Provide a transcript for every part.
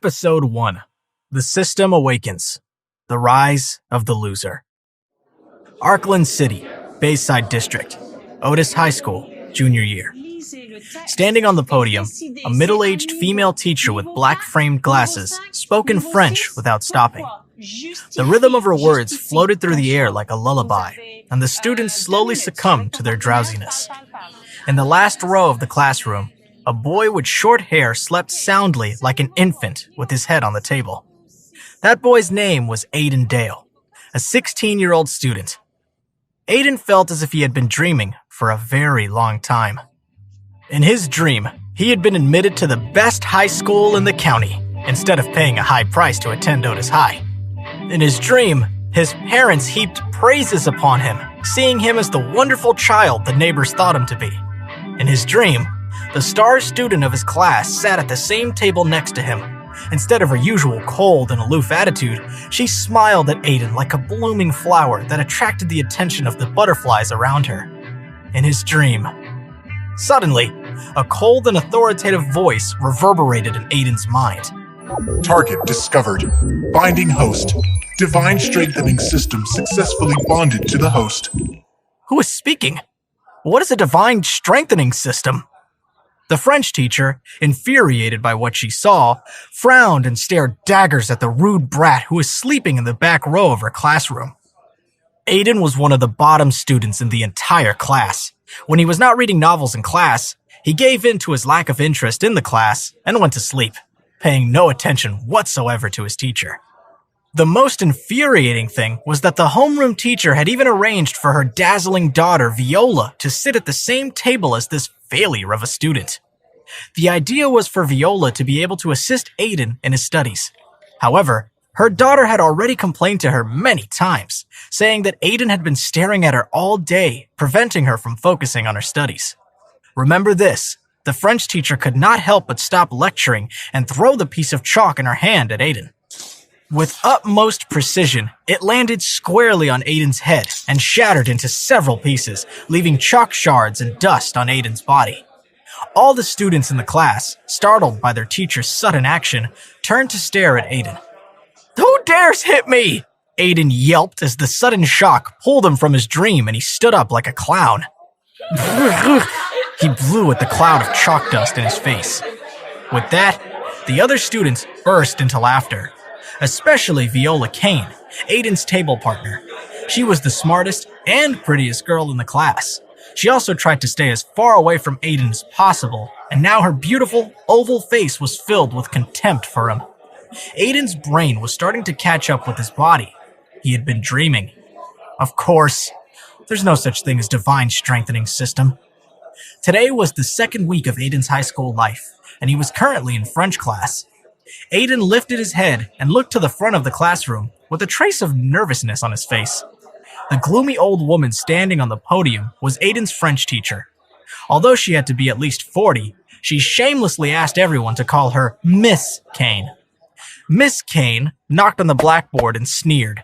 Episode 1. The System Awakens. The Rise of the Loser. Arkland City, Bayside District, Otis High School, junior year. Standing on the podium, a middle-aged female teacher with black-framed glasses spoke in French without stopping. The rhythm of her words floated through the air like a lullaby, and the students slowly succumbed to their drowsiness. In the last row of the classroom, a boy with short hair slept soundly like an infant with his head on the table. That boy's name was Aiden Dale, a 16-year-old student. Aiden felt as if he had been dreaming for a very long time. In his dream, he had been admitted to the best high school in the county, instead of paying a high price to attend Otis High. In his dream, his parents heaped praises upon him, seeing him as the wonderful child the neighbors thought him to be. In his dream, the star student of his class sat at the same table next to him. Instead of her usual cold and aloof attitude, she smiled at Aiden like a blooming flower that attracted the attention of the butterflies around her. In his dream, suddenly, a cold and authoritative voice reverberated in Aiden's mind. Target discovered. Binding host. Divine strengthening system successfully bonded to the host. Who is speaking? What is a divine strengthening system? The French teacher, infuriated by what she saw, frowned and stared daggers at the rude brat who was sleeping in the back row of her classroom. Aiden was one of the bottom students in the entire class. When he was not reading novels in class, he gave in to his lack of interest in the class and went to sleep, paying no attention whatsoever to his teacher. The most infuriating thing was that the homeroom teacher had even arranged for her dazzling daughter, Viola, to sit at the same table as this failure of a student. The idea was for Viola to be able to assist Aiden in his studies. However, her daughter had already complained to her many times, saying that Aiden had been staring at her all day, preventing her from focusing on her studies. Remember this, the French teacher could not help but stop lecturing and throw the piece of chalk in her hand at Aiden. With utmost precision, it landed squarely on Aiden's head and shattered into several pieces, leaving chalk shards and dust on Aiden's body. All the students in the class, startled by their teacher's sudden action, turned to stare at Aiden. "Who dares hit me?" Aiden yelped as the sudden shock pulled him from his dream and he stood up like a clown. He blew at the cloud of chalk dust in his face. With that, the other students burst into laughter. Especially Viola Kane, Aiden's table partner. She was the smartest and prettiest girl in the class. She also tried to stay as far away from Aiden as possible, and now her beautiful, oval face was filled with contempt for him. Aiden's brain was starting to catch up with his body. He had been dreaming. Of course, there's no such thing as divine strengthening system. Today was the second week of Aiden's high school life, and he was currently in French class. Aiden lifted his head and looked to the front of the classroom with a trace of nervousness on his face. The gloomy old woman standing on the podium was Aiden's French teacher. Although she had to be at least 40, she shamelessly asked everyone to call her Miss Kane. Miss Kane knocked on the blackboard and sneered.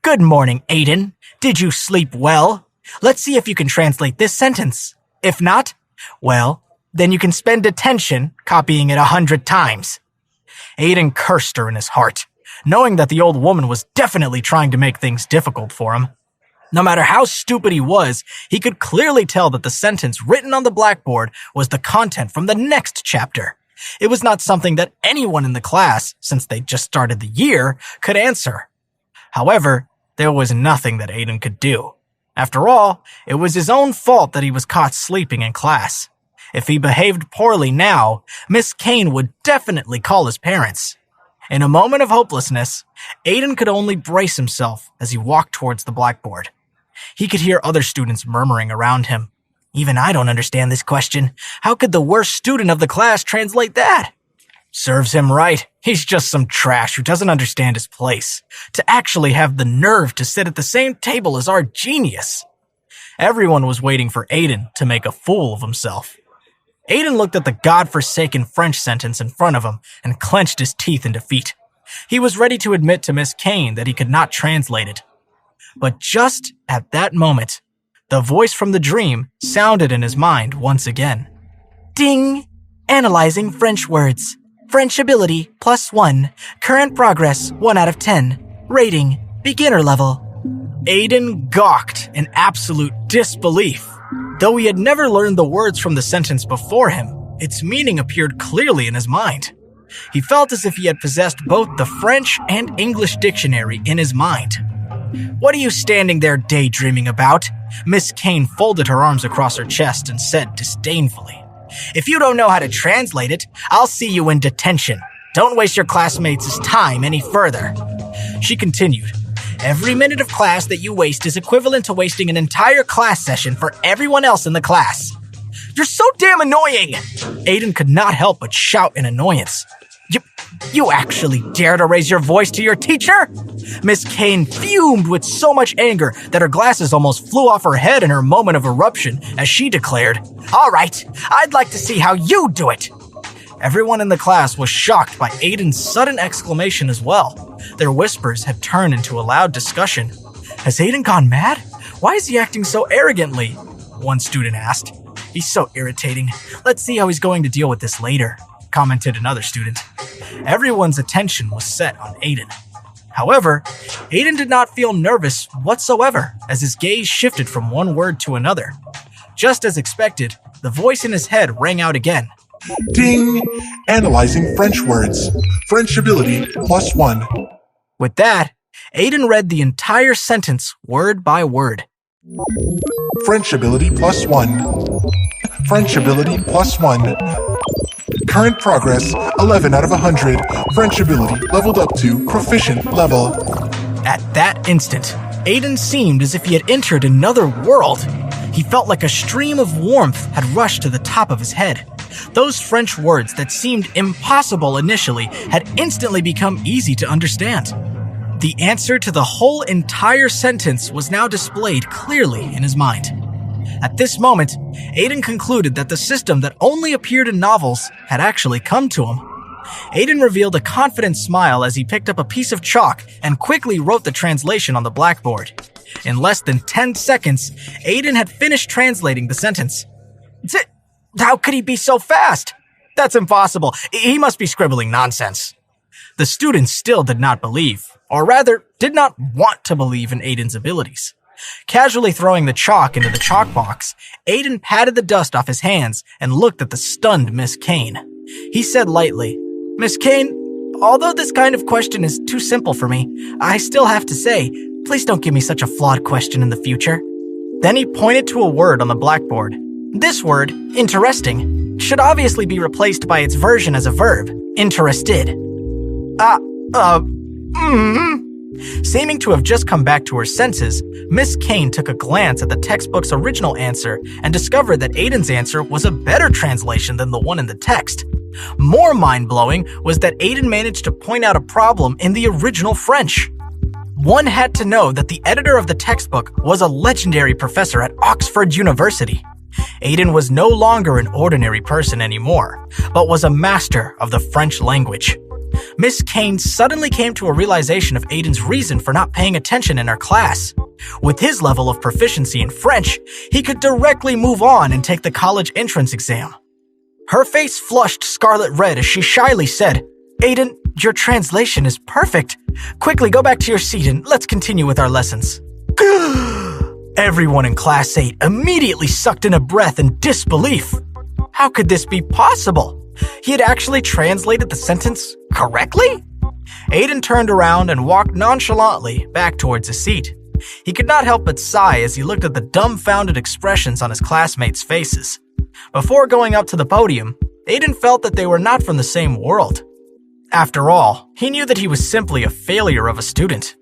"Good morning, Aiden. Did you sleep well? Let's see if you can translate this sentence. If not, well, then you can spend detention copying it 100 times. Aiden cursed her in his heart, knowing that the old woman was definitely trying to make things difficult for him. No matter how stupid he was, he could clearly tell that the sentence written on the blackboard was the content from the next chapter. It was not something that anyone in the class, since they just started the year, could answer. However, there was nothing that Aiden could do. After all, it was his own fault that he was caught sleeping in class. If he behaved poorly now, Miss Kane would definitely call his parents. In a moment of hopelessness, Aiden could only brace himself as he walked towards the blackboard. He could hear other students murmuring around him. "Even I don't understand this question. How could the worst student of the class translate that?" Serves him right. He's just some trash who doesn't understand his place. To actually have the nerve to sit at the same table as our genius. Everyone was waiting for Aiden to make a fool of himself. Aiden looked at the godforsaken French sentence in front of him and clenched his teeth in defeat. He was ready to admit to Miss Kane that he could not translate it. But just at that moment, the voice from the dream sounded in his mind once again. "Ding! Analyzing French words. French ability, +1. Current progress, 1 out of 10. Rating, beginner level. Aiden gawked in absolute disbelief. Though he had never learned the words from the sentence before him, its meaning appeared clearly in his mind. He felt as if he had possessed both the French and English dictionary in his mind. "What are you standing there daydreaming about?" Miss Kane folded her arms across her chest and said disdainfully. "If you don't know how to translate it, I'll see you in detention. Don't waste your classmates' time any further." She continued, "Every minute of class that you waste is equivalent to wasting an entire class session for everyone else in the class." "You're so damn annoying!" Aiden could not help but shout in annoyance. You actually dare to raise your voice to your teacher?" Miss Kane fumed with so much anger that her glasses almost flew off her head in her moment of eruption as she declared, "All right, I'd like to see how you do it." Everyone in the class was shocked by Aiden's sudden exclamation as well. Their whispers had turned into a loud discussion. "Has Aiden gone mad? Why is he acting so arrogantly?" one student asked. "He's so irritating. Let's see how he's going to deal with this later," commented another student. Everyone's attention was set on Aiden. However, Aiden did not feel nervous whatsoever as his gaze shifted from one word to another. Just as expected, the voice in his head rang out again. Ding! Analyzing French words. French ability, +1. With that, Aiden read the entire sentence word by word. French ability, +1. French ability, +1. Current progress, 11 out of 100. French ability leveled up to proficient level. At that instant, Aiden seemed as if he had entered another world. He felt like a stream of warmth had rushed to the top of his head. Those French words that seemed impossible initially had instantly become easy to understand. The answer to the whole entire sentence was now displayed clearly in his mind. At this moment, Aiden concluded that the system that only appeared in novels had actually come to him. Aiden revealed a confident smile as he picked up a piece of chalk and quickly wrote the translation on the blackboard. In less than 10 seconds, Aiden had finished translating the sentence. How could he be so fast? That's impossible. He must be scribbling nonsense. The students still did not believe, or rather, did not want to believe in Aiden's abilities. Casually throwing the chalk into the chalk box, Aiden patted the dust off his hands and looked at the stunned Miss Kane. He said lightly, "Miss Kane, although this kind of question is too simple for me, I still have to say, please don't give me such a flawed question in the future." Then he pointed to a word on the blackboard. This word, interesting, should obviously be replaced by its version as a verb, interested. Seeming to have just come back to her senses, Miss Kane took a glance at the textbook's original answer and discovered that Aiden's answer was a better translation than the one in the text. More mind-blowing was that Aiden managed to point out a problem in the original French. One had to know that the editor of the textbook was a legendary professor at Oxford University. Aiden was no longer an ordinary person anymore, but was a master of the French language. Miss Kane suddenly came to a realization of Aiden's reason for not paying attention in her class. With his level of proficiency in French, he could directly move on and take the college entrance exam. Her face flushed scarlet red as she shyly said, "Aiden, your translation is perfect. Quickly go back to your seat and let's continue with our lessons." Everyone in Class 8 immediately sucked in a breath in disbelief. How could this be possible? He had actually translated the sentence correctly? Aiden turned around and walked nonchalantly back towards his seat. He could not help but sigh as he looked at the dumbfounded expressions on his classmates' faces. Before going up to the podium, Aiden felt that they were not from the same world. After all, he knew that he was simply a failure of a student.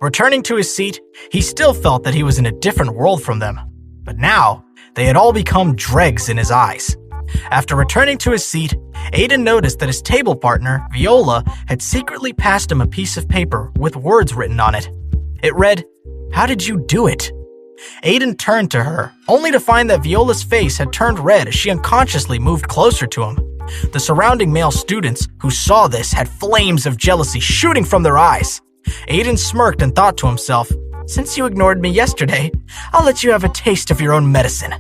Returning to his seat, he still felt that he was in a different world from them. But now, they had all become dregs in his eyes. After returning to his seat, Aiden noticed that his table partner, Viola, had secretly passed him a piece of paper with words written on it. It read, "How did you do it?" Aiden turned to her, only to find that Viola's face had turned red as she unconsciously moved closer to him. The surrounding male students who saw this had flames of jealousy shooting from their eyes. Aiden smirked and thought to himself, "Since you ignored me yesterday, I'll let you have a taste of your own medicine."